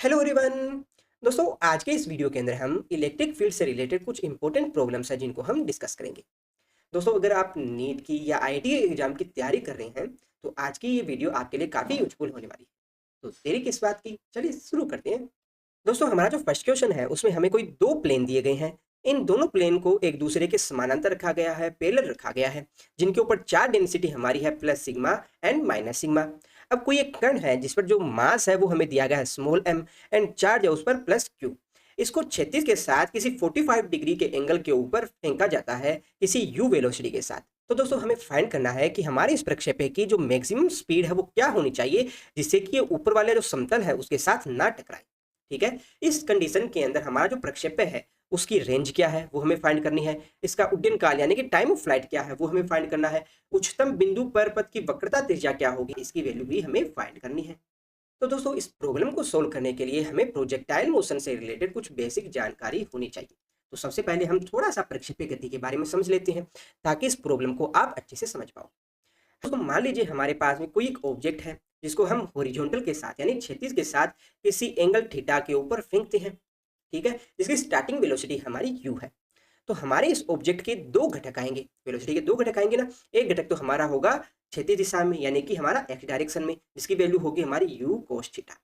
Hello everyone. दोस्तों, आज के इस वीडियो के अंदर हम इलेक्ट्रिक फील्ड से रिलेटेड कुछ इंपॉर्टेंट प्रॉब्लम्स हैं जिनको हम डिस्कस करेंगे। दोस्तों, अगर आप नीट की या आईआईटी एग्जाम की तैयारी कर रहे हैं तो आज की ये वीडियो आपके लिए काफ़ी यूजफुल होने वाली है। तो देरी किस बात की, चलिए शुरू करते हैं। दोस्तों, हमारा जो फर्स्ट क्वेश्चन है उसमें हमें कोई दो प्लेन दिए गए हैं। इन दोनों प्लेन को एक दूसरे के समानांतर रखा गया है, पैरेलल रखा गया है, जिनके ऊपर चार्ज डेंसिटी हमारी है plus sigma and minus sigma. अब कोई एक कण है जिस पर जो मास है वो हमें दिया गया है स्मॉल m एंड चार्ज है उस पर प्लस q। इसको क्षैतिज के साथ किसी 45 डिग्री के एंगल के ऊपर फेंका जाता है किसी u वेलोसिटी के साथ। तो दोस्तों, हमें फाइंड करना है कि हमारे इस प्रक्षेपण की जो मैक्सिमम स्पीड है वो क्या होनी चाहिए जिससे कि ये ऊपर वाले जो समतल है उसके साथ ना टकराए। ठीक है, इस कंडीशन के अंदर हमारा जो प्रक्षेपण है उसकी रेंज क्या है वो हमें फाइंड करनी है। इसका उड्डयन काल यानी कि टाइम ऑफ फ्लाइट क्या है वो हमें फाइंड करना है। उच्चतम बिंदु पर पथ की वक्रता त्रिज्या क्या होगी इसकी वैल्यू भी हमें फाइंड करनी है। तो दोस्तों, इस प्रॉब्लम को सोल्व करने के लिए हमें प्रोजेक्टाइल मोशन से रिलेटेड कुछ बेसिक जानकारी होनी चाहिए। तो सबसे पहले हम थोड़ा सा प्रक्षेपी गति के बारे में समझ लेते हैं ताकि इस प्रॉब्लम को आप अच्छे से समझ पाओ। तो मान लीजिए हमारे पास में कोई एक ऑब्जेक्ट है जिसको हम हॉरिजॉन्टल के साथ यानी क्षैतिज के साथ किसी एंगल थीटा के ऊपर फेंकते हैं। ठीक है, जिसकी स्टार्टिंग वेलोसिटी हमारी u है। तो हमारे इस ऑब्जेक्ट के दो घटक आएंगे, वेलोसिटी के दो घटक आएंगे ना। एक घटक तो हमारा होगा क्षैतिज दिशा में यानी कि हमारा x डायरेक्शन में, जिसकी वैल्यू होगी हमारी u cos थीटा।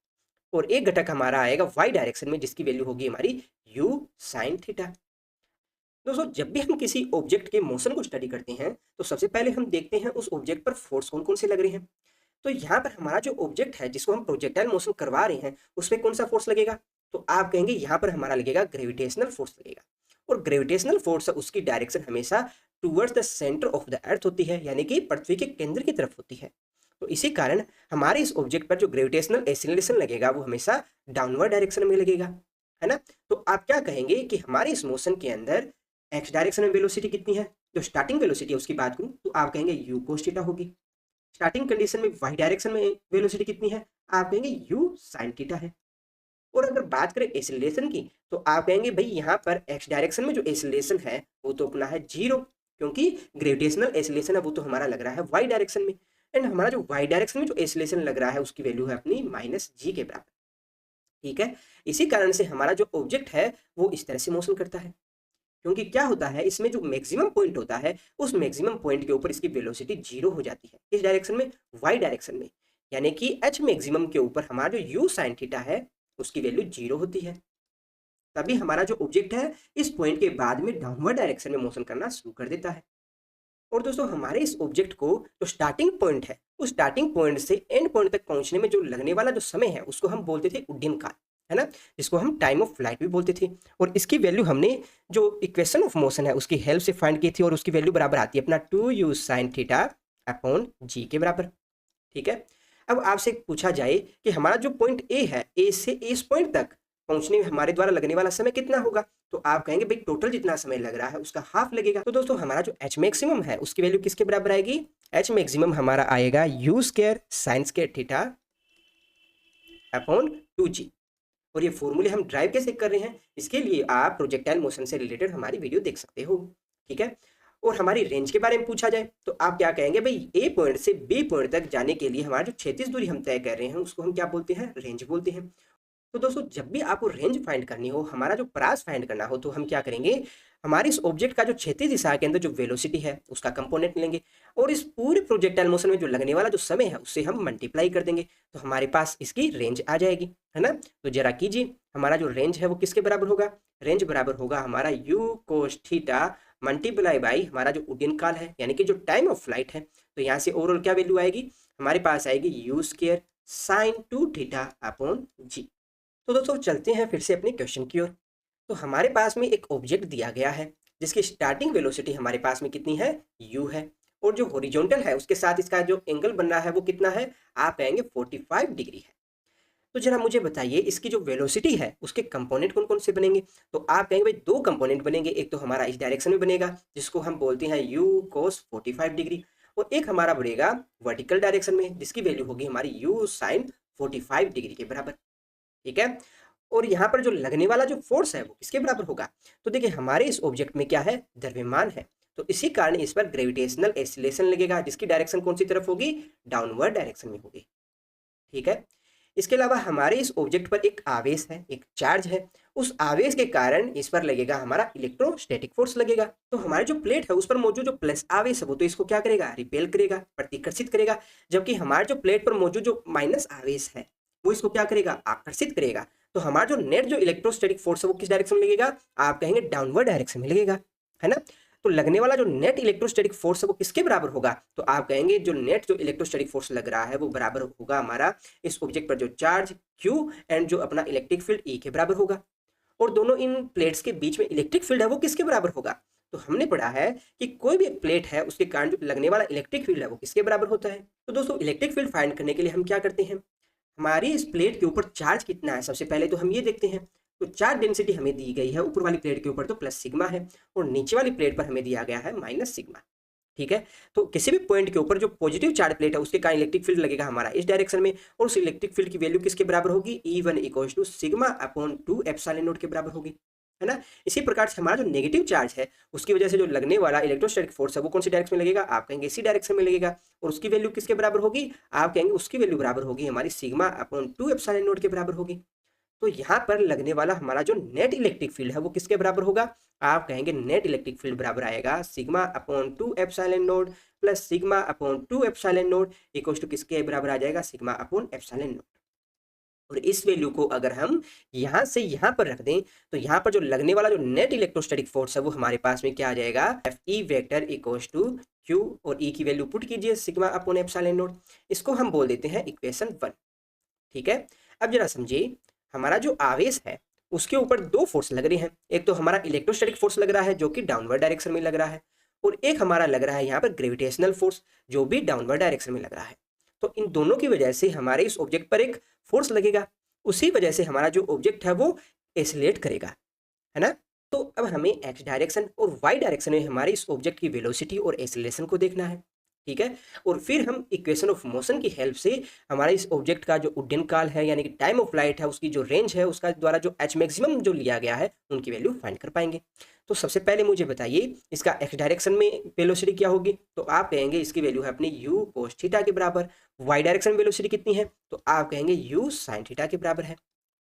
और एक घटक हमारा आएगा y डायरेक्शन में जिसकी वैल्यू होगी हमारी u sin थीटा। दोस्तों, जब भी हम किसी ऑब्जेक्ट के मोशन को स्टडी करते हैं तो सबसे पहले हम देखते हैं उस ऑब्जेक्ट पर फोर्स कौन कौन से लग रहे हैं। तो यहाँ पर हमारा जो ऑब्जेक्ट है जिसको हम प्रोजेक्टाइल मोशन करवा रहे हैं उस पर कौन सा फोर्स लगेगा। तो आप कहेंगे यहाँ पर हमारा लगेगा ग्रेविटेशनल फोर्स लगेगा। और ग्रेविटेशनल फोर्स उसकी डायरेक्शन हमेशा towards the centre of the earth होती है यानी कि पृथ्वी के केंद्र की तरफ होती है। तो इसी कारण हमारे इस ऑब्जेक्ट पर जो ग्रेविटेशनल एक्सीलरेशन लगेगा वो हमेशा डाउनवर्ड डायरेक्शन में लगेगा, है ना। तो आप क्या कहेंगे कि हमारे इस मोशन के अंदर एक्स डायरेक्शन में वेलोसिटी कितनी है। जो स्टार्टिंग वेलोसिटी है उसकी बात करूं तो आप कहेंगे u cos थीटा होगी। स्टार्टिंग कंडीशन में y डायरेक्शन में वेलोसिटी कितनी है, आप कहेंगे u sin थीटा है। और अगर बात करें एक्सीलरेशन की तो आप कहेंगे भाई यहाँ पर x डायरेक्शन में जो एक्सीलरेशन है वो तो अपना है जीरो, क्योंकि ग्रेविटेशनल एक्सीलरेशन है वो तो हमारा लग रहा है y डायरेक्शन में। एंड हमारा जो y डायरेक्शन में जो एक्सीलरेशन लग रहा है उसकी वैल्यू है अपनी -g के बराबर। ठीक है, इसी कारण से हमारा जो ऑब्जेक्ट है वो इस तरह से मोशन करता है, क्योंकि क्या होता है इसमें जो मैक्सिमम पॉइंट होता है उस मैक्सिमम पॉइंट के ऊपर इसकी वेलोसिटी जीरो हो जाती है। इस डायरेक्शन में, वाई डायरेक्शन में, यानी कि एच मैक्सिमम के ऊपर हमारा जो यू साइन थीटा है उसकी वैल्यू जीरो होती है। तभी हमारा जो ऑब्जेक्ट है इस पॉइंट के बाद में डाउनवर्ड डायरेक्शन में मोशन करना शुरू कर देता है। और दोस्तों, हमारे इस ऑब्जेक्ट को जो स्टार्टिंग पॉइंट है उस स्टार्टिंग पॉइंट से एंड पॉइंट तक पहुंचने में जो लगने वाला जो समय है उसको हम बोलते थे उड्डयन काल, है ना, जिसको हम टाइम ऑफ फ्लाइट भी बोलते थे। और इसकी वैल्यू हमने जो इक्वेशन ऑफ मोशन है उसकी हेल्प से फाइंड की थी और उसकी वैल्यू बराबर आती है अपना 2u sin theta upon g के बराबर। ठीक है, अब आपसे पूछा जाए कि हमारा जो पॉइंट ए है, ए से इस पॉइंट तक पहुंचने में हमारे द्वारा लगने वाला समय कितना होगा। तो आप कहेंगे भाई टोटल जितना समय लग रहा है उसका हाफ लगेगा। तो दोस्तों, हमारा जो एच मैक्सिमम है उसकी वैल्यू किसके बराबर आएगी, एच मैक्सिमम हमारा आएगा you square sign square theta upon 2g। और ये फॉर्मूले हम ड्राइव कैसे कर रहे हैं इसके लिए आप प्रोजेक्टाइल मोशन से रिलेटेड हमारी वीडियो देख सकते हो। ठीक है, और हमारी रेंज के बारे में पूछा जाए तो आप क्या कहेंगे भाई ए पॉइंट से बी पॉइंट तक जाने के लिए हमारा जो क्षैतिज दूरी हम तय कर रहे हैं उसको हम क्या बोलते हैं, रेंज बोलते हैं। तो दोस्तों, जब भी आपको रेंज फाइंड करनी हो, हमारा जो प्रास फाइंड करना हो, तो हम क्या करेंगे, हमारे इस ऑब्जेक्ट का जो क्षैतिज दिशा के अंदर जो वेलोसिटी है उसका कंपोनेंट लेंगे और इस पूरे प्रोजेक्टाइल मोशन में जो लगने वाला जो समय है उससे हम मल्टीप्लाई कर देंगे तो हमारे पास इसकी रेंज आ जाएगी, है ना। तो जरा कीजिए, हमारा जो रेंज है वो किसके बराबर होगा, रेंज बराबर होगा हमारा u cos theta multiply by हमारा जो उड्डयन काल है यानी कि जो टाइम ऑफ फ्लाइट है। तो यहाँ से ओवरऑल क्या वैल्यू आएगी, हमारे पास आएगी u square sine 2 theta upon g. तो दोस्तों, चलते हैं फिर से अपने क्वेश्चन की ओर। तो हमारे पास में एक ऑब्जेक्ट दिया गया है जिसकी स्टार्टिंग वेलोसिटी हमारे पास में कितनी है, u है। और जो हॉरिजॉन्टल है उसके साथ इसका जो एंगल बन रहा है वो कितना है, आप कहेंगे 45 डिग्री है। तो जरा मुझे बताइए इसकी जो वेलोसिटी है उसके कंपोनेंट कौन कौन से बनेंगे। तो आप कहेंगे भाई दो कंपोनेंट बनेंगे, एक तो हमारा इस डायरेक्शन में बनेगा जिसको हम बोलते हैं u cos 45 डिग्री, और एक हमारा बढ़ेगा वर्टिकल डायरेक्शन में जिसकी वैल्यू होगी हमारी u sin 45 डिग्री के बराबर। ठीक है, और यहाँ पर जो लगने वाला जो फोर्स है वो किसके बराबर होगा। तो देखिए, हमारे इस ऑब्जेक्ट में क्या है, द्रव्यमान है, तो इसी कारण इस पर ग्रेविटेशनल एक्सीलरेशन लगेगा जिसकी डायरेक्शन कौन सी तरफ होगी, डाउनवर्ड डायरेक्शन में होगी। ठीक है, इसके अलावा हमारे इस ऑब्जेक्ट पर एक आवेश है, एक चार्ज है। उस आवेश के कारण इस पर लगेगा हमारा इलेक्ट्रोस्टैटिक फोर्स लगेगा। तो हमारी जो प्लेट है उस पर मौजूद जो प्लस आवेश है वो तो इसको क्या करेगा, रिपेल करेगा, प्रतिकर्षित करेगा। जबकि हमारे जो प्लेट पर मौजूद जो माइनस आवेश है वो इसको क्या करेगा, आकर्षित करेगा। तो हमारा जो नेट जो इलेक्ट्रोस्टैटिक फोर्स है वो किस डायरेक्शन में लगेगा, आप कहेंगे डाउनवर्ड डायरेक्शन में लगेगा, है ना। तो लगने वाला जो नेट इलेक्ट्रोस्टैटिक फोर्स है वो किसके बराबर होगा, तो आप कहेंगे जो नेट जो इलेक्ट्रोस्टैटिक फोर्स लग रहा है वो बराबर होगा हमारा इस ऑब्जेक्ट पर जो चार्ज Q एंड जो अपना इलेक्ट्रिक फील्ड E के बराबर होगा। और दोनों इन प्लेट्स के बीच में इलेक्ट्रिक फील्ड है वो किसके बराबर होगा, तो हमने पढ़ा है कि कोई भी एक प्लेट है उसके कारण जो लगने वाला इलेक्ट्रिक फील्ड है वो किसके बराबर होता है। तो दोस्तों इलेक्ट्रिक फील्ड फाइंड करने के लिए हम क्या करते हैं, हमारी इस प्लेट के ऊपर चार्ज कितना है सबसे पहले तो हम ये देखते हैं। तो चार्ज डेंसिटी हमें दी गई है ऊपर वाली प्लेट के ऊपर तो प्लस सिग्मा है, और नीचे वाली प्लेट पर हमें दिया गया है माइनस सिग्मा। ठीक है, तो किसी भी पॉइंट के ऊपर जो पॉजिटिव चार्ज प्लेट है उसके कारण इलेक्ट्रिक फील्ड लगेगा हमारा इस डायरेक्शन में, और उस इलेक्ट्रिक फील्ड की वैल्यू किसके बराबर होगी, E1 equals to sigma upon 2 epsilon naught के बराबर होगी, है ना। इसी प्रकार से हमारा जो नेगेटिव चार्ज है उसकी वजह से जो लगने वाला इलेक्ट्रोस्टैटिक फोर्स है वो कौन सी डायरेक्शन में लगेगा, आप कहेंगे इसी डायरेक्शन में लगेगा। और उसकी वैल्यू किसके बराबर होगी, आप कहेंगे उसकी वैल्यू बराबर होगी हमारी सिग्मा अपॉन 2 एप्सिलॉन नॉट के बराबर होगी। तो यहाँ पर लगने वाला हमारा जो नेट इलेक्ट्रिक फील्ड है वो किसके बराबर होगा, आप कहेंगे नेट इलेक्ट्रिक फील्ड बराबर आएगा sigma upon 2 epsilon naught plus sigma upon 2 epsilon naught equals to किसके बराबर आ जाएगा, सिग्मा अपॉन एप्सिलॉन नॉट। और इस वैल्यू को अगर हम यहाँ से यहाँ पर रख दें तो यहाँ पर जो लगने वाला जो नेट इलेक्ट्रोस्टैटिक फोर्स है वो हमारे पास में क्या आ जाएगा, F E vector equals to Q, और ई की वैल्यू पुट कीजिए सिग्मा अपॉन एप्सिलॉन नॉट। इसको हम बोल देते हैं इक्वेशन 1। ठीक है, अब जरा समझिए हमारा जो आवेश है उसके ऊपर दो फोर्स लग रहे हैं, एक तो हमारा इलेक्ट्रोस्टैटिक फोर्स लग रहा है जो कि डाउनवर्ड डायरेक्शन में लग रहा है, और एक हमारा लग रहा है यहाँ पर ग्रेविटेशनल फोर्स जो भी डाउनवर्ड डायरेक्शन में लग रहा है। तो इन दोनों की वजह से हमारे इस ऑब्जेक्ट पर एक फोर्स लगेगा, उसी वजह से हमारा जो ऑब्जेक्ट है वो एसिलेट करेगा, है ना। तो अब हमें एक्स डायरेक्शन और वाई डायरेक्शन में हमारे इस ऑब्जेक्ट की वेलोसिटी और एसिलेशन को देखना है। ठीक है, और फिर हम इक्वेशन ऑफ मोशन की हेल्प से हमारे इस ऑब्जेक्ट का जो उड्डयन काल है यानी कि टाइम ऑफ फ्लाइट है उसकी जो रेंज है उसका द्वारा जो एच मैक्सिमम जो लिया गया है उनकी वैल्यू फाइंड कर पाएंगे। तो सबसे पहले मुझे बताइए इसका एक्स डायरेक्शन में वेलोसिटी क्या होगी, तो आप कहेंगे इसकी वैल्यू है अपनी यू कोस थीटा के बराबर। वाई डायरेक्शन में वेलोसिटी कितनी है, तो आप कहेंगे यू साइन थीटा के बराबर है।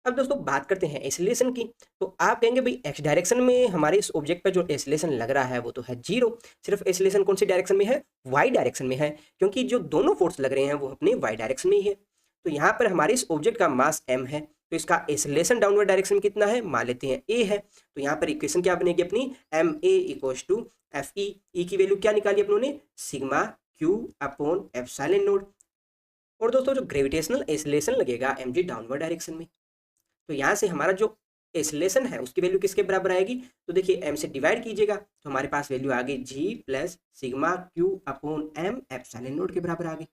अब दोस्तों बात करते हैं एसिलेशन की, तो आप कहेंगे भाई एक्स डायरेक्शन में हमारे इस ऑब्जेक्ट पर जो एसिलेशन लग रहा है वो तो है जीरो, सिर्फ एसिलेशन कौन सी डायरेक्शन में है, वाई डायरेक्शन में है, क्योंकि जो दोनों फोर्स लग रहे हैं वो अपने वाई डायरेक्शन में ही है। तो यहाँ पर हमारे इस ऑब्जेक्ट का मास m है, तो इसका एसिलेशन डाउनवर्ड डायरेक्शन में कितना है, मान लेते हैं a है। तो यहाँ पर इक्वेशन क्या बनेगी अपनी, M A equals to F E की वैल्यू क्या निकाली अपनों ने, sigma Q upon epsilon naught. और दोस्तों जो ग्रेविटेशनल एसिलेशन लगेगा एम जी डाउनवर्ड डायरेक्शन में, तो यहाँ से हमारा जो एसिलेशन है उसकी वैल्यू किसके बराबर आएगी, तो देखिए m से डिवाइड कीजिएगा तो हमारे पास वैल्यू आ गई g plus sigma Q upon M epsilon naught के बराबर आ गई।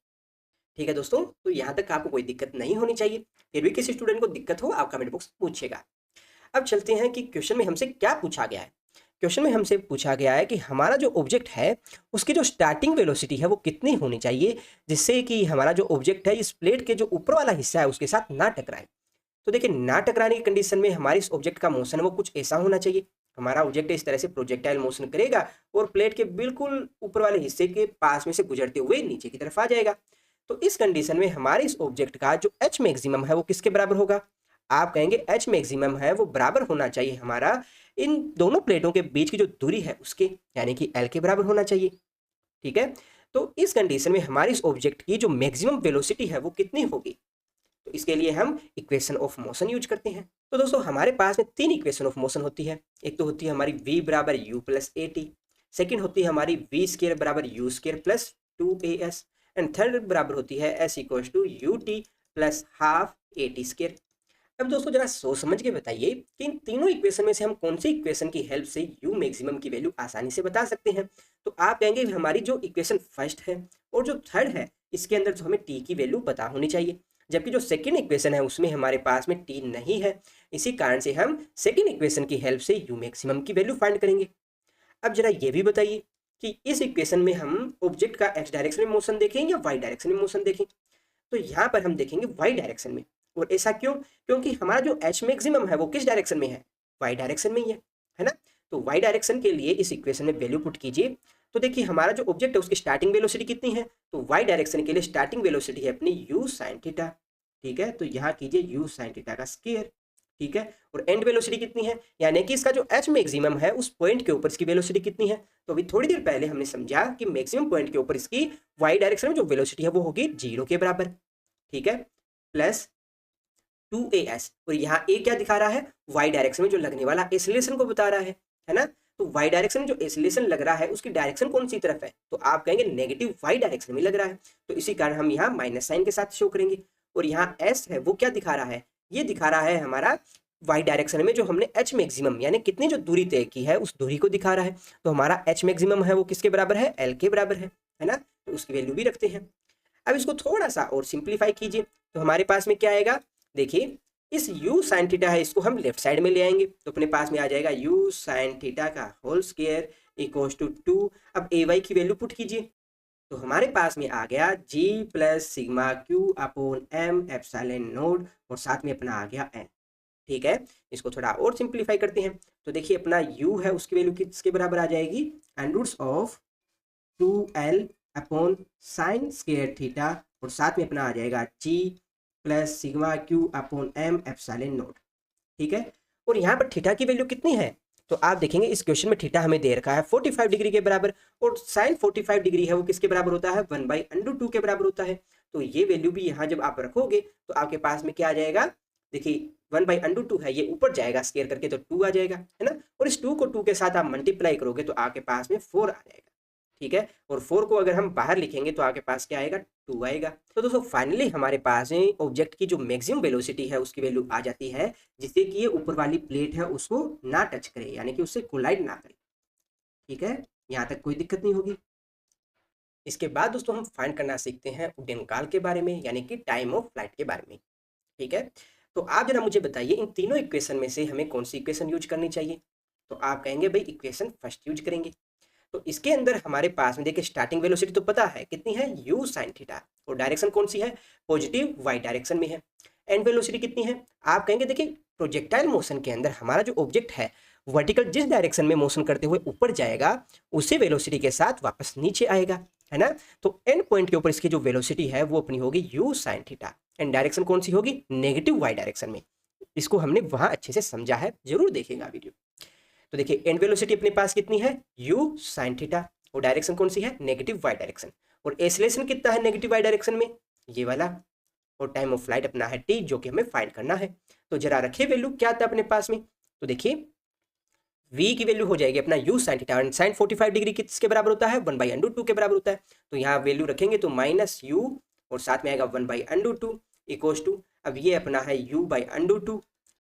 ठीक है दोस्तों, तो यहाँ तक आपको कोई दिक्कत नहीं होनी चाहिए, फिर भी किसी स्टूडेंट को दिक्कत हो आप कमेंट बॉक्स में पूछिएगा। अब चलते हैं कि क्वेश्चन में हमसे क्या पूछा गया है। क्वेश्चन में हमसे पूछा गया है कि हमारा जो ऑब्जेक्ट है उसकी जो स्टार्टिंग वेलोसिटी है वो कितनी होनी चाहिए जिससे कि हमारा जो ऑब्जेक्ट है इस प्लेट के जो ऊपर वाला हिस्सा है उसके साथ ना टकराए। तो देखिए ना टकराने की कंडीशन में हमारे इस ऑब्जेक्ट का मोशन वो कुछ ऐसा होना चाहिए, हमारा ऑब्जेक्ट इस तरह से प्रोजेक्टाइल मोशन करेगा और प्लेट के बिल्कुल ऊपर वाले हिस्से के पास में से गुजरते हुए नीचे की तरफ आ जाएगा। तो इस कंडीशन में हमारे इस ऑब्जेक्ट का जो एच मैक्सिमम है वो किसके बराबर होगा, आप कहेंगे एच मैक्सिमम है वो बराबर होना चाहिए हमारा इन दोनों प्लेटों के बीच की जो दूरी है उसके, यानी कि एल के बराबर होना चाहिए। ठीक है, तो इस कंडीशन में हमारी इस ऑब्जेक्ट की जो मैक्सिमम वेलोसिटी है वो कितनी होगी, तो इसके लिए हम इक्वेशन ऑफ मोशन यूज करते हैं। तो दोस्तों हमारे पास में तीन इक्वेशन ऑफ मोशन होती है, एक तो होती है हमारी v बराबर U plus A T, second होती है हमारी वी स्केयर बराबर U square plus 2as, and third बराबर होती है s equals to U T plus half A T square. अब दोस्तों जरा सोच समझ के बताइए कि इन तीनों इक्वेशन में से हम कौन सी इक्वेशन की हेल्प से यू मैक्सिमम की वैल्यू आसानी से बता सकते हैं। तो आप कहेंगे हमारी जो इक्वेशन फर्स्ट है और जो थर्ड है इसके अंदर जो हमें टी की वैल्यू पता होनी चाहिए, जबकि जो सेकेंड इक्वेशन है उसमें हमारे पास में टी नहीं है, इसी कारण से हम सेकेंड इक्वेशन की हेल्प से यू मैक्सिमम की वैल्यू फाइंड करेंगे। अब जरा ये भी बताइए कि इस इक्वेशन में हम ऑब्जेक्ट का एक्स डायरेक्शन में मोशन देखें या वाई डायरेक्शन में मोशन देखें, तो यहाँ पर हम देखेंगे वाई डायरेक्शन में। और ऐसा क्यों, क्योंकि हमारा जो एच मैक्सिमम है वो किस डायरेक्शन में है, वाई डायरेक्शन में ही है ना। तो वाई डायरेक्शन के लिए इस इक्वेशन में वैल्यू पुट कीजिए, तो देखिए हमारा जो ऑब्जेक्ट है उसकी स्टार्टिंग वेलोसिटी कितनी है, तो वाई डायरेक्शन के लिए स्टार्टिंग वेलोसिटी है अपनी यू साइन थीटा। ठीक है, तो यहाँ कीजिए यू साइन थीटा का स्क्वायर। ठीक है, और एंड वेलोसिटी कितनी है, यानी कि इसका जो एच मैक्सिमम है उस पॉइंट के ऊपर इसकी वेलोसिटी कितनी है। तो अभी थोड़ी देर पहले हमने समझा कि मैक्सिमम पॉइंट के ऊपर इसकी वाई डायरेक्शन में जो वेलोसिटी है वो होगी 0 के बराबर। ठीक है, प्लस 2as, और यहाँ ए क्या दिखा रहा है, वाई डायरेक्शन में जो लगने वाला एसिलेशन को बता रहा है ना। तो वाई डायरेक्शन में जो एसिलेशन लग रहा है उसकी डायरेक्शन कौन सी तरफ है, तो आप कहेंगे नेगेटिव वाई डायरेक्शन में लग रहा है, तो इसी कारण हम यहाँ माइनस साइन के साथ शो करेंगे। और यहाँ एस है वो क्या दिखा रहा है, ये दिखा रहा है हमारा वाई डायरेक्शन में जो हमने एच मैक्सिमम यानी कितनी जो दूरी तय की है उस दूरी को दिखा रहा है। तो हमारा एच मैक्सिमम है वो किसके बराबर है, एल के बराबर है ना, तो उसकी वैल्यू भी रखते हैं। अब इसको थोड़ा सा और सिंप्लीफाई कीजिए, तो हमारे पास में क्या आएगा, देखिए इस u साइन थीटा है इसको हम लेफ्ट साइड में ले आएंगे, तो अपने पास में आ जाएगा u साइन थीटा का होल स्क्वायर इक्वल्स टू 2। अब ए वाई की वैल्यू पुट कीजिए, तो हमारे पास में आ गया g plus sigma Q upon M epsilon naught, और साथ में अपना आ गया n। ठीक है, इसको थोड़ा और सिंप्लीफाई करते हैं, तो देखिए अपना u है उसकी वैल्यू किसके बराबर आ जाएगी, under of 2l upon sine square theta, और साथ में अपना आ जाएगा g plus sigma Q upon M epsilon naught. ठीक है, और यहाँ पर थीटा की वैल्यू कितनी है, तो आप देखेंगे इस क्वेश्चन में थीटा हमें दे रखा है 45 डिग्री के बराबर, और साइन 45 डिग्री है वो किसके बराबर होता है, 1/√2 के बराबर होता है। तो ये वैल्यू भी यहाँ जब आप रखोगे तो आपके पास में क्या आ जाएगा, देखिए 1/√2 है, ये ऊपर जाएगा स्क्वायर करके तो 2 आ जाएगा, है ना, और इस 2 को 2 के साथ आप मल्टीप्लाई करोगे तो आपके पास में 4 आ जाएगा। ठीक है, और 4 को अगर हम बाहर लिखेंगे तो आपके पास क्या आएगा, 2 आएगा। तो दोस्तों फाइनली हमारे पास में ऑब्जेक्ट की जो मैक्सिमम वेलोसिटी है उसकी वैल्यू आ जाती है, जिससे कि ये ऊपर वाली प्लेट है उसको ना टच करे, यानी कि उससे कोलाइड ना करे। ठीक है, यहाँ तक कोई दिक्कत नहीं होगी। इसके बाद दोस्तों हम फाइंड करना सीखते हैं उड्डयन काल के बारे में, यानी कि टाइम ऑफ फ्लाइट के बारे में। ठीक है, तो आप जरा मुझे बताइए इन तीनों इक्वेशन में से हमें कौन सी इक्वेशन यूज करनी चाहिए, तो आप कहेंगे भाई इक्वेशन फर्स्ट यूज करेंगे। तो इसके अंदर हमारे पास में देखिए स्टार्टिंग वेलोसिटी तो पता है कितनी है, u साइन थीटा, और डायरेक्शन कौन सी है, पॉजिटिव y डायरेक्शन में है। एंड वेलोसिटी कितनी है, आप कहेंगे देखिए प्रोजेक्टाइल मोशन के अंदर हमारा जो ऑब्जेक्ट है वर्टिकल जिस डायरेक्शन में मोशन करते हुए ऊपर जाएगा उसी वेलोसिटी के साथ वापस नीचे आएगा, है ना। तो एंड पॉइंट के ऊपर इसकी जो वेलोसिटी है वो अपनी होगी u sine theta, and direction कौन सी होगी, नेगेटिव y डायरेक्शन में। इसको हमने वहां अच्छे से समझा है, जरूर देखेगा वीडियो। तो देखिए एंड वेलोसिटी अपने पास कितनी है, u साइन थीटा, और डायरेक्शन कौन सी है, नेगेटिव y डायरेक्शन, और एसिलेशन कितना है नेगेटिव y डायरेक्शन में, ये वाला, और टाइम ऑफ फ्लाइट अपना है t, जो कि हमें फाइंड करना है। तो जरा रखिए वैल्यू क्या था अपने पास में, तो देखिए v की वैल्यू हो जाएगी अपना u साइन थीटा, और साइन 45 डिग्री किसके बराबर होता है, 1/√2 के बराबर होता है। तो यहाँ वैल्यू रखेंगे तो माइनस u, और साथ में आएगा 1/√2 इक्वल्स टू, अब ये अपना है u/√2।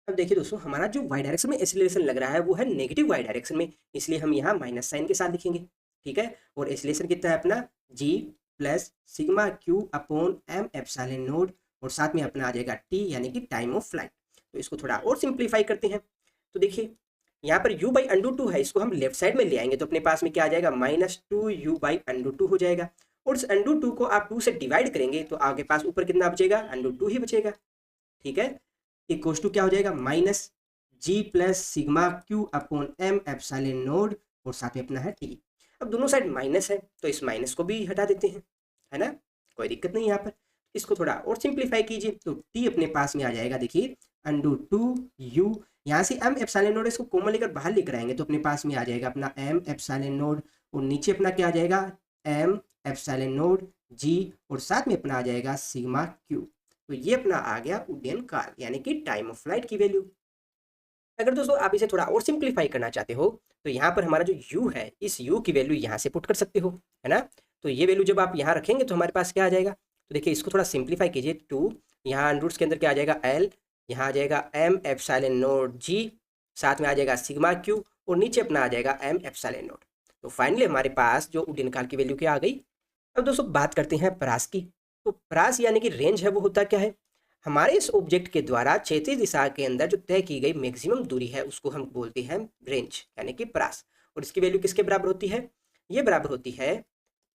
अब देखिए दोस्तों हमारा जो y डायरेक्शन में एसिलेशन लग रहा है वो है नेगेटिव y डायरेक्शन में, इसलिए हम यहाँ माइनस साइन के साथ लिखेंगे। ठीक है, और एसिलेशन कितना है अपना g plus sigma Q upon M epsilon naught, और साथ में अपना आ जाएगा t, यानी कि टाइम ऑफ फ्लाइट। तो इसको थोड़ा और सिंप्लीफाई करते हैं, तो देखिए यहाँ पर u/√2 है, इसको हम लेफ्ट साइड में ले आएंगे तो अपने पास में क्या आ जाएगा, -2u/√2 हो जाएगा, और इस √2 को आप 2 से डिवाइड करेंगे तो आपके पास ऊपर कितना बचेगा, √2 ही बचेगा। ठीक है, इक्वल्स टू क्या हो जाएगा, minus g plus sigma Q upon M epsilon naught, और साथ में अपना है टी। अब दोनों साइड माइनस है तो इस माइनस को भी हटा देते हैं, है ना, कोई दिक्कत नहीं यहाँ पर। इसको थोड़ा और सिंप्लीफाई कीजिए तो टी अपने पास में आ जाएगा, देखिए √2u, यहाँ से एम एप्सिलॉन नोड इसको कॉमन लेकर बाहर लेकर आएंगे तो अपने पास में आ जाएगा अपना एम एप्सिलॉन नोड, और नीचे अपना क्या आ जाएगा, एम एप्सिलॉन नोड जी, और साथ में अपना आ जाएगा सिग्मा क्यू। तो ये अपना आ गया उड्डयन काल, यानी कि टाइम ऑफ फ्लाइट की वैल्यू। अगर दोस्तों आप इसे थोड़ा और सिंप्लीफाई करना चाहते हो तो यहाँ पर हमारा जो u है इस u की वैल्यू यहाँ से पुट कर सकते हो, है ना। तो ये वैल्यू जब आप यहाँ रखेंगे तो हमारे पास क्या आ जाएगा, तो देखिए इसको थोड़ा सिंप्लीफाई कीजिए, 2 यहाँ रूट्स के अंदर क्या आ जाएगा, l, यहाँ आ जाएगा m एप्सिलॉन नोड g, साथ में आ जाएगा सिग्मा q, और नीचे अपना आ जाएगा m एप्सिलॉन नोड। तो फाइनली हमारे पास जो उड्डयन काल की वैल्यू क्या आ गई। अब दोस्तों बात करते हैं परास की। तो परास यानी कि रेंज है वो होता क्या है, हमारे इस ऑब्जेक्ट के द्वारा क्षैतिज दिशा के अंदर जो तय की गई मैक्सिमम दूरी है उसको हम बोलते हैं रेंज, यानी कि परास। और इसकी वैल्यू किसके बराबर होती है, ये बराबर होती है,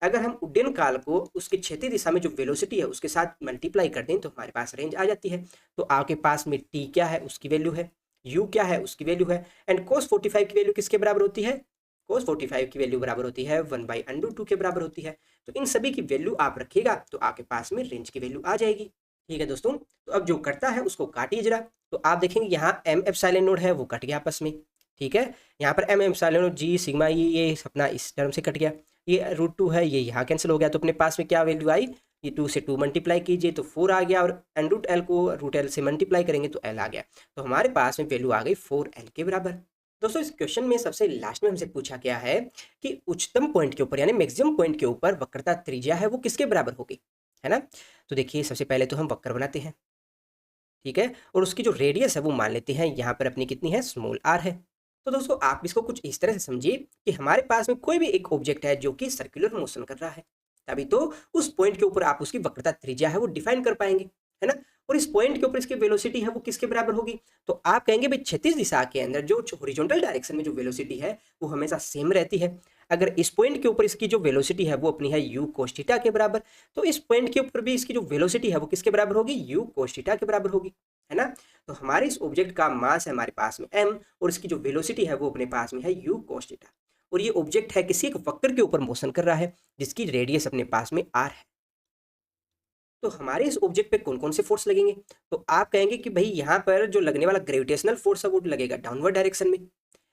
अगर हम उड्डयन काल को उसकी क्षैतिज दिशा में जो वेलोसिटी है उसके साथ मल्टीप्लाई कर दें तो हमारे पास रेंज आ जाती है। तो आपके पास में टी क्या है उसकी वैल्यू है, यू क्या है उसकी वैल्यू है, एंड cos 45 की वैल्यू किसके बराबर होती है, cos 45 की वैल्यू बराबर होती है 1/√2 के बराबर होती है। तो इन सभी की वैल्यू आप रखिएगा तो आपके पास में रेंज की वैल्यू आ जाएगी। ठीक है दोस्तों, तो अब जो कटता है उसको काटिए जरा। तो आप देखेंगे यहाँ एम एप्सिलॉन नोड है वो कट गया आपस में। ठीक है, यहाँ पर एम एप्सिलॉन नोड जी सिग्मा ये अपना इस टर्म से कट गया। ये √2 है, ये यहाँ कैंसिल हो गया, तो अपने पास में क्या वैल्यू आई, ये 2 से 2 मल्टीप्लाई कीजिए तो 4 आ गया, और n√l को √l से मल्टीप्लाई करेंगे तो l आ गया। तो हमारे पास में वैल्यू आ गई 4l के बराबर। दोस्तों इस क्वेश्चन में सबसे लास्ट में हमसे पूछा गया है कि उच्चतम पॉइंट के ऊपर यानी मैक्सिमम पॉइंट के ऊपर वक्रता त्रिज्या है वो किसके बराबर होगी, है ना। तो देखिए सबसे पहले तो हम वक्र बनाते हैं, ठीक है, और उसकी जो रेडियस है वो मान लेते हैं यहाँ पर अपनी कितनी है, स्मॉल r है। तो दोस्तों आप इसको कुछ इस तरह से समझिए कि हमारे पास में कोई भी एक ऑब्जेक्ट है जो कि सर्कुलर मोशन कर रहा है, तभी तो उस पॉइंट के ऊपर आप उसकी वक्रता त्रिज्या है वो डिफाइन कर पाएंगे, है ना। और इस पॉइंट के ऊपर इसकी वेलोसिटी है वो किसके बराबर होगी, तो आप कहेंगे भाई क्षैतिज दिशा के अंदर जो हॉरिजॉन्टल डायरेक्शन में जो वेलोसिटी है वो हमेशा सेम रहती है। अगर इस पॉइंट के ऊपर इसकी जो वेलोसिटी है वो अपनी है u cos थीटा के बराबर, तो इस पॉइंट के ऊपर भी इसकी जो वेलोसिटी है वो किसके बराबर होगी, u cos थीटा के बराबर होगी, है ना। तो हमारे इस ऑब्जेक्ट का मास है हमारे पास में m, और इसकी जो वेलोसिटी है वो अपने पास में है u cos थीटा, और ये ऑब्जेक्ट है किसी एक वक्र के ऊपर मोशन कर रहा है जिसकी रेडियस अपने पास में r है। तो हमारे इस ऑब्जेक्ट पे कौन कौन से फोर्स लगेंगे, तो आप कहेंगे कि भाई यहाँ पर जो लगने वाला ग्रेविटेशनल फोर्स है वो लगेगा डाउनवर्ड डायरेक्शन में।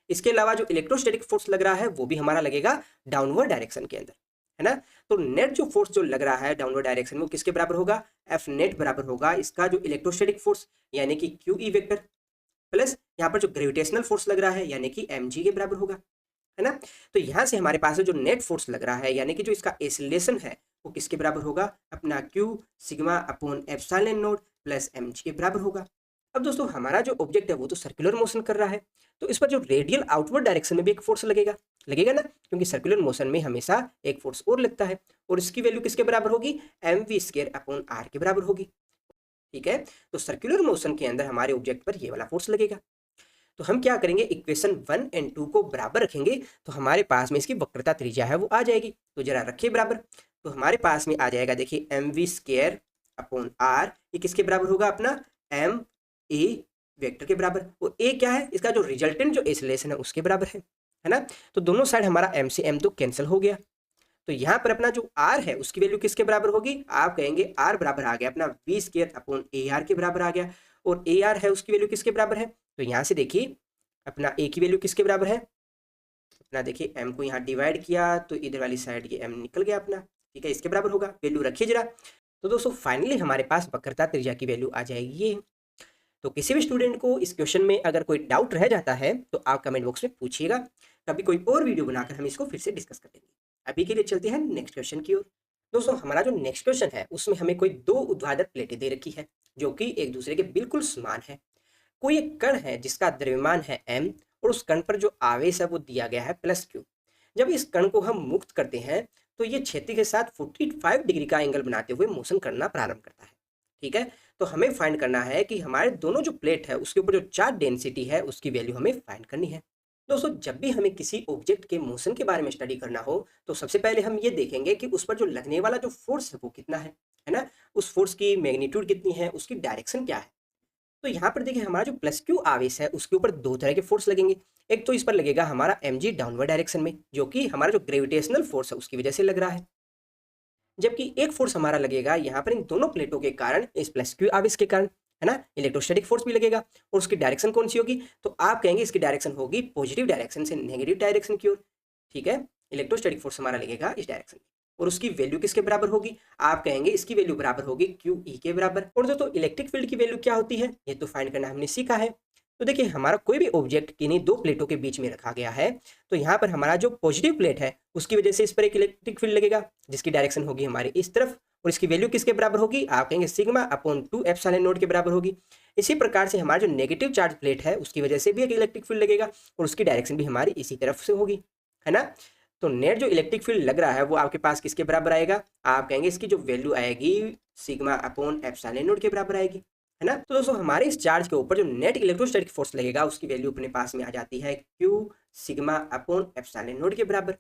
इसके अलावा जो इलेक्ट्रोस्टैटिक फोर्स लग रहा है वो भी हमारा लगेगा डाउनवर्ड डायरेक्शन के अंदर, है ना। तो नेट जो फोर्स जो लग रहा है डाउनवर्ड डायरेक्शन में वो किसके बराबर होगा, एफ नेट बराबर होगा इसका जो इलेक्ट्रोस्टैटिक फोर्स यानी कि क्यू ई वेक्टर, प्लस यहाँ पर जो ग्रेविटेशनल फोर्स लग रहा है यानी कि एम जी के बराबर होगा, है ना। तो यहाँ से हमारे पास जो नेट फोर्स लग रहा है यानी कि जो इसका एक्सीलरेशन है वो किसके बराबर होगा, अपना Q sigma upon epsilon naught plus M G के बराबर होगा। अब दोस्तों हमारा जो ऑब्जेक्ट है वो तो सर्कुलर मोशन कर रहा है, तो इस पर जो रेडियल आउटवर्ड डायरेक्शन में भी एक फोर्स लगेगा, लगेगा ना, क्योंकि सर्कुलर मोशन में हमेशा एक फोर्स और लगता है, और इसकी वैल्यू किसके बराबर होगी, M V square upon R के बराबर होगी। ठीक है, तो सर्कुलर मोशन के अंदर हमारे ऑब्जेक्ट पर ये वाला फोर्स लगेगा। तो हम क्या करेंगे, इक्वेशन 1 और 2 को बराबर रखेंगे तो हमारे पास में इसकी वक्रता त्रिज्या है वो आ जाएगी। तो जरा रखिए बराबर, तो हमारे पास में आ जाएगा देखिए M V square upon R, ये किसके बराबर होगा, अपना एम ए वेक्टर के बराबर, और ए क्या है, इसका जो रिजल्टेंट जो एक्सेलरेशन है उसके बराबर है ना। तो दोनों साइड हमारा एम से एम तो कैंसिल हो गया, तो यहाँ पर अपना जो आर है उसकी वैल्यू किसके बराबर होगी, आप कहेंगे आर बराबर आ गया अपना V square upon A R के बराबर आ गया, और ए आर है उसकी वैल्यू किसके बराबर है, तो यहाँ से देखिए अपना ए की वैल्यू किसके बराबर है, अपना देखिए एम को यहाँ डिवाइड किया तो इधर वाली साइड ये एम निकल गया अपना, ठीक है, इसके बराबर होगा, वैल्यू रखिए जरा। तो दोस्तों फाइनली हमारे पास वक्रता त्रिज्या की वैल्यू आ जाएगी ये। तो किसी भी स्टूडेंट को इस क्वेश्चन में अगर कोई डाउट रह जाता है तो आप कमेंट बॉक्स में पूछिएगा, कभी कोई और वीडियो बनाकर हम इसको फिर से डिस्कस कर लेंगे। अभी के लिए चलते हैं नेक्स्ट क्वेश्चन की ओर। दोस्तों हमारा जो नेक्स्ट क्वेश्चन है उसमें हमें कोई दो ऊर्ध्वाधर प्लेटें दे रखी है जो कि एक दूसरे के बिल्कुल समान है। कोई एक कण है जिसका द्रव्यमान है m, और उस कण पर जो आवेश है वो दिया गया है +q। जब इस कण को हम मुक्त करते हैं तो ये क्षैतिज के साथ 45 डिग्री का एंगल बनाते हुए मोशन करना प्रारंभ करता है। ठीक है, तो हमें फाइंड करना है कि हमारे दोनों जो प्लेट है उसके ऊपर जो चार्ज डेंसिटी है उसकी वैल्यू हमें फाइंड करनी है। दोस्तों जब भी हमें किसी ऑब्जेक्ट के मोशन के बारे में स्टडी करना हो तो सबसे पहले हम ये देखेंगे कि उस पर जो लगने वाला जो फोर्स है वो कितना है ना, उस फोर्स की मैग्नीट्यूड कितनी है, उसकी डायरेक्शन क्या है। तो यहाँ पर देखिए हमारा जो +q आवेश है उसके ऊपर दो तरह के फोर्स लगेंगे। एक तो इस पर लगेगा हमारा mg डाउनवर्ड डायरेक्शन में, जो कि हमारा जो ग्रेविटेशनल फोर्स है उसकी वजह से लग रहा है, जबकि एक फोर्स हमारा लगेगा यहाँ पर इन दोनों प्लेटों के कारण, इस +q आवेश के कारण, है ना, इलेक्ट्रोस्टैटिक फोर्स भी लगेगा। और उसकी डायरेक्शन कौन सी होगी, तो आप कहेंगे इसकी डायरेक्शन होगी पॉजिटिव डायरेक्शन से नेगेटिव डायरेक्शन की ओर। ठीक है, इलेक्ट्रोस्टैटिक फोर्स हमारा लगेगा इस डायरेक्शन में, और उसकी वैल्यू किसके बराबर होगी, आप कहेंगे इसकी वैल्यू बराबर होगी क्यू ई के बराबर। और दोस्तों इलेक्ट्रिक फील्ड की वैल्यू क्या होती है ये तो फाइंड करना हमने सीखा है। तो देखिए हमारा कोई भी ऑब्जेक्ट किन्हीं दो प्लेटों के बीच में रखा गया है, तो यहाँ पर हमारा जो पॉजिटिव प्लेट है उसकी वजह से इस पर एक इलेक्ट्रिक फील्ड लगेगा जिसकी डायरेक्शन होगी हमारे इस तरफ, और इसकी वैल्यू किसके बराबर होगी, आप कहेंगे सिग्मा अपॉन 2 एप्सिलॉन नोट के बराबर होगी। इसी प्रकार से हमारा जो नेगेटिव चार्ज प्लेट है उसकी वजह से भी एक इलेक्ट्रिक फील्ड लगेगा, और उसकी डायरेक्शन भी हमारी इसी तरफ से होगी, है ना। तो नेट जो इलेक्ट्रिक फील्ड लग रहा है वो आपके पास किसके बराबर आएगा, आप कहेंगे इसकी जो वैल्यू आएगी सिग्मा अपॉन एप्सिलॉन नोट के बराबर आएगी, है ना। तो दोस्तों हमारे इस चार्ज के ऊपर जो नेट इलेक्ट्रोस्टैटिक फोर्स लगेगा उसकी वैल्यू अपने पास में आ जाती है Q sigma upon epsilon note के बराबर।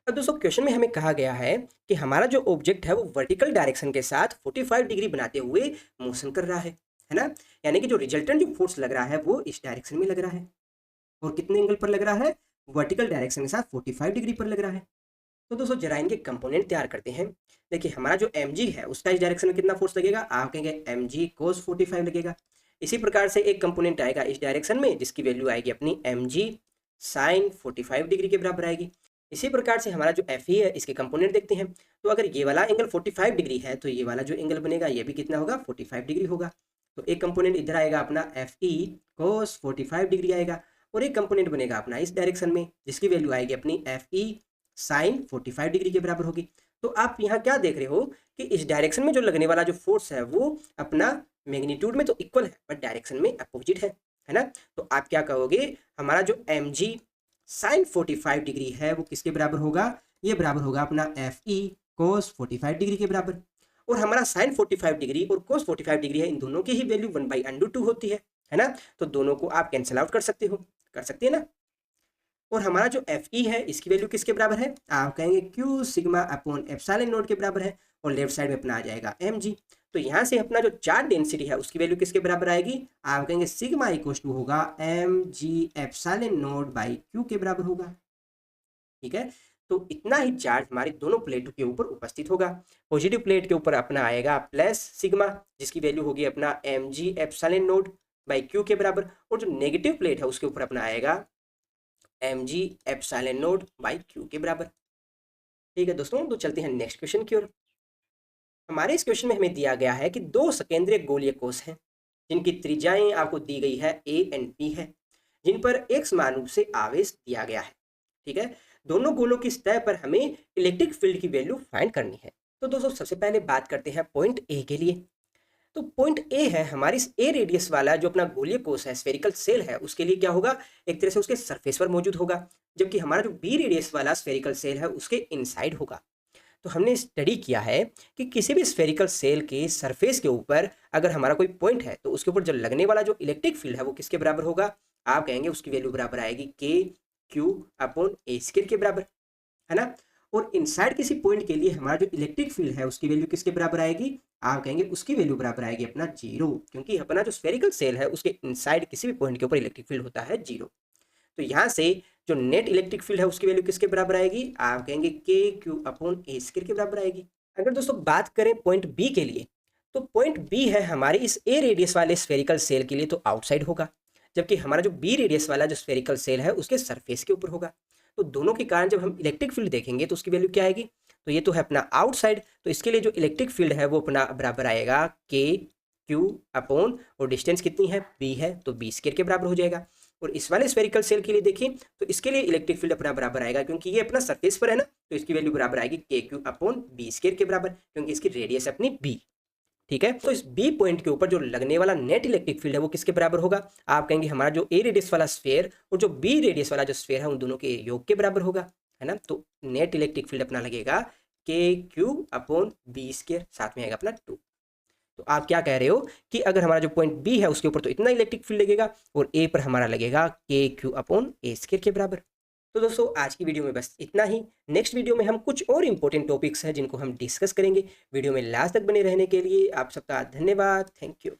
अब दोस्तों क्वेश्चन में हमें कहा गया है कि हमारा जो ऑब्जेक्ट है वो वर्टिकल डायरेक्शन के साथ 45 डिग्री बनाते हुए मोशन कर रहा है ना, यानी कि जो रिजल्टेंट जो फोर्स लग रहा है वो इस डायरेक्शन में लग रहा है, और कितने एंगल पर लग रहा है, वर्टिकल डायरेक्शन के साथ 45 डिग्री पर लग रहा है। तो दोस्तों जरा इनके कंपोनेंट तैयार करते हैं। देखिए हमारा जो mg है उसका इस डायरेक्शन में कितना फोर्स लगेगा, आप कहेंगे mg cos 45 लगेगा। इसी प्रकार से एक कंपोनेंट आएगा इस डायरेक्शन में जिसकी वैल्यू आएगी अपनी mg sin 45 डिग्री के बराबर आएगी। इसी प्रकार से हमारा जो FE है इसके कंपोनेंट देखते हैं। तो अगर ये वाला एंगल 45 डिग्री है तो ये वाला जो एंगल बनेगा ये भी कितना होगा, 45 डिग्री होगा। तो एक कंपोनेंट इधर आएगा अपना FE cos 45 डिग्री आएगा, और एक कंपोनेंट बनेगा अपना इस डायरेक्शन में जिसकी वैल्यू आएगी अपनी FE sin 45 डिग्री के बराबर होगी। तो आप यहाँ क्या देख रहे हो कि इस डायरेक्शन में जो लगने वाला जो फोर्स है वो अपना मैग्नीट्यूड में तो इक्वल है बट डायरेक्शन में अपोजिट है ना। तो आप क्या कहोगे, हमारा जो mg sin 45 डिग्री है वो किसके बराबर होगा, ये बराबर होगा अपना FE cos 45 डिग्री के बराबर। और हमारा sin 45 डिग्री और cos 45 डिग्री है, इन दोनों की ही वैल्यू 1/√2 होती है ना। तो दोनों को आप कैंसिल आउट कर सकते हो, कर सकते हैं ना। और हमारा जो FE है इसकी वैल्यू किसके बराबर है, आप कहेंगे Q sigma upon epsilon naught के बराबर है, और लेफ्ट साइड में अपना आ जाएगा mg। तो यहाँ से अपना जो चार्ज डेंसिटी है उसकी वैल्यू किसके बराबर आएगी, आप कहेंगे सिग्मा इक्वल टू होगा mg epsilon not by Q के बराबर होगा। ठीक है, तो इतना ही चार्ज हमारी दोनों प्लेटों के ऊपर उपस्थित होगा। पॉजिटिव प्लेट के ऊपर अपना आएगा प्लस सिग्मा जिसकी वैल्यू होगी अपना mg epsilon not by Q के बराबर, और जो नेगेटिव प्लेट है उसके ऊपर अपना आएगा mg epsilon not by Q के बराबर। ठीक है दोस्तों, तो चलते हैं नेक्स्ट क्वेश्चन की ओर। हमारे इस क्वेश्चन में हमें दिया गया है कि दो सकेंद्रीय गोलीय कोष हैं जिनकी त्रिज्याएं आपको दी गई है a एंड p है, जिन पर एक समान रूप से आवेश दिया गया है। ठीक है, दोनों गोलों की सतह पर हमें इलेक्ट्रिक फील्ड की वैल्यू फाइंड करनी है। तो दोस्तों सबसे पहले बात करते हैं पॉइंट ए के लिए। तो पॉइंट ए है हमारी इस ए रेडियस वाला जो अपना गोलीय कोष है, स्फेरिकल सेल है, उसके लिए क्या होगा, एक तरह से उसके सरफेस पर मौजूद होगा, जबकि हमारा जो बी रेडियस वाला स्फेरिकल सेल है उसके इनसाइड होगा। तो हमने स्टडी किया है कि किसी भी स्फेरिकल सेल के सरफेस के ऊपर अगर हमारा कोई पॉइंट है तो उसके ऊपर जो लगने वाला जो इलेक्ट्रिक फील्ड है वो किसके बराबर होगा, आप कहेंगे उसकी वैल्यू बराबर आएगी के क्यू अपॉन ए स्क्वायर के बराबर, है ना। और इनसाइड किसी पॉइंट के लिए हमारा जो इलेक्ट्रिक फील्ड है उसकी वैल्यू किसके बराबर आएगी, आप कहेंगे उसकी वैल्यू बराबर आएगी अपना 0, क्योंकि अपना जो स्फेरिकल सेल है उसके इनसाइड किसी भी पॉइंट के ऊपर इलेक्ट्रिक फील्ड होता है 0। तो यहाँ से जो नेट इलेक्ट्रिक फील्ड है उसकी वैल्यू किसके बराबर आएगी, आप कहेंगे के क्यू अपॉन ए स्क्वायर के बराबर आएगी। अगर दोस्तों बात करें पॉइंट बी के लिए, तो पॉइंट बी है हमारे इस ए रेडियस वाले स्फेरिकल सेल के लिए तो आउटसाइड होगा, जबकि हमारा जो बी रेडियस वाला जो स्फेरिकल सेल है उसके सरफेस के ऊपर होगा। तो दोनों के कारण जब हम इलेक्ट्रिक फील्ड देखेंगे तो उसकी वैल्यू क्या आएगी, तो ये तो है अपना आउटसाइड, तो इसके लिए जो इलेक्ट्रिक फील्ड है वो अपना बराबर आएगा के क्यू अपॉन, और डिस्टेंस कितनी है बी है तो बी स्क्वायर के बराबर हो जाएगा। और इस वाले स्फेरिकल सेल के लिए देखिए तो इसके लिए इलेक्ट्रिक फील्ड अपना बराबर आएगा, क्योंकि ये अपना सरफेस पर है ना, तो इसकी वैल्यू बराबर आएगी के क्यू अपॉन बी स्क्वायर के बराबर, क्योंकि इसकी रेडियस अपनी बी। ठीक है, तो इस बी पॉइंट के ऊपर जो लगने वाला नेट इलेक्ट्रिक फील्ड है वो किसके बराबर होगा, आप कहेंगे हमारा जो ए रेडियस वाला स्फेयर और जो बी रेडियस वाला जो स्फेयर है उन दोनों के योग के बराबर होगा, है ना। तो नेट इलेक्ट्रिक फील्ड अपना लगेगा के क्यू अपॉन बी स्क्वायर, साथ में आएगा अपना 2। तो आप क्या कह रहे हो कि अगर हमारा जो पॉइंट बी है उसके ऊपर तो इतना इलेक्ट्रिक फील्ड लगेगा और ए पर हमारा लगेगा के क्यू अपॉन ए स्क्वायर के बराबर। तो दोस्तों आज की वीडियो में बस इतना ही। नेक्स्ट वीडियो में हम कुछ और इंपॉर्टेंट टॉपिक्स हैं जिनको हम डिस्कस करेंगे। वीडियो में लास्ट तक बने रहने के लिए आप सबका धन्यवाद, थैंक यू।